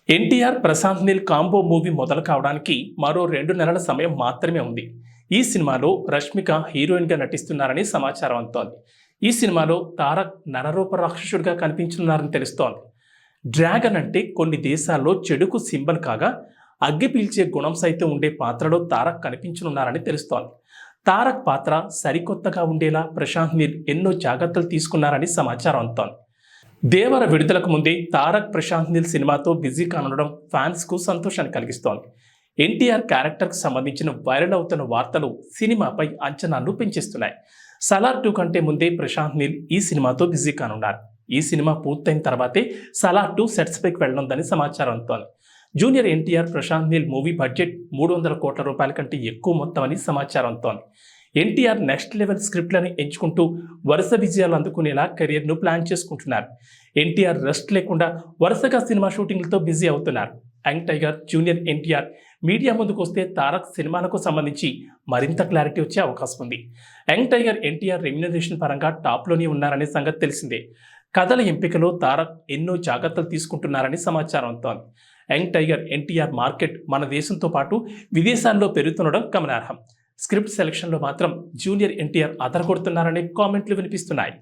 NTR Prashanth Neel combo movie మొదలు కావడానికి మరో 2 నెలల సమయం మాత్రమే ఉంది. ఈ సినిమాలో రష్మిక హీరోయిన్గా నటిస్తున్నారని సమాచారం అందుతోంది. ఈ సినిమాలో తారక్ నరరూప రాక్షసుడిగా కనిపించనున్నారని తెలుస్తోంది. డ్రాగన్ అంటే కొన్ని దేశాల్లో చెడుకు సింబల్ కాగా, అగ్గి పీల్చే గుణం సైతం ఉండే పాత్రలో తారక్ కనిపించనున్నారని తెలుస్తోంది. తారక్ పాత్ర సరికొత్తగా ఉండేలా ప్రశాంత్ నీల్ ఎన్నో జాగ్రత్తలు తీసుకున్నారని సమాచారం అందుతోంది. దేవర విడుదలకు ముందే తారక్ ప్రశాంత్ నీల్ సినిమాతో బిజీ కానుండడం ఫ్యాన్స్కు సంతోషాన్ని కలిగిస్తోంది. ఎన్టీఆర్ క్యారెక్టర్కు సంబంధించిన వైరల్ అవుతున్న వార్తలు సినిమాపై అంచనాలు పెంచేస్తున్నాయి. సలార్ 2 కంటే ముందే ప్రశాంత్ నీల్ ఈ సినిమాతో బిజీ కానున్నారు. ఈ సినిమా పూర్తయిన తర్వాతే సలార్ 2 సెట్స్ పైకి వెళ్లనుందని సమాచారం అందుతోంది. Junior NTR Prashanth Neel movie budget 300 కోట్ల రూపాయల కంటే ఎక్కువ మొత్తం అని సమాచారం అందుతోంది. ఎన్టీఆర్ నెక్స్ట్ లెవెల్ స్క్రిప్ట్లను ఎంచుకుంటూ వరుస విజయాలు అందుకునేలా కెరియర్ను ప్లాన్ చేసుకుంటున్నారు. ఎన్టీఆర్ రెస్ట్ లేకుండా వరుసగా సినిమా షూటింగ్లతో బిజీ అవుతున్నారు. Young tiger, junior NTR media ముందుకు వస్తే తారక్ సినిమాలకు సంబంధించి మరింత క్లారిటీ వచ్చే అవకాశం ఉంది. యంగ్ టైగర్ ఎన్టీఆర్ రెమ్యునరేషన్ పరంగా టాప్లోనే ఉన్నారనే సంగతి తెలిసిందే. కథల ఎంపికలో తారక్ ఎన్నో జాగ్రత్తలు తీసుకుంటున్నారని సమాచారం అందుతోంది. యంగ్ టైగర్ ఎన్టీఆర్ మార్కెట్ మన దేశంతో పాటు విదేశాల్లో పెరుగుతుండడం గమనార్హం. స్క్రిప్ట్ సెలక్షన్లో మాత్రం జూనియర్ ఎన్టీఆర్ అదరగొడుతున్నారనే కామెంట్లు వినిపిస్తున్నాయి.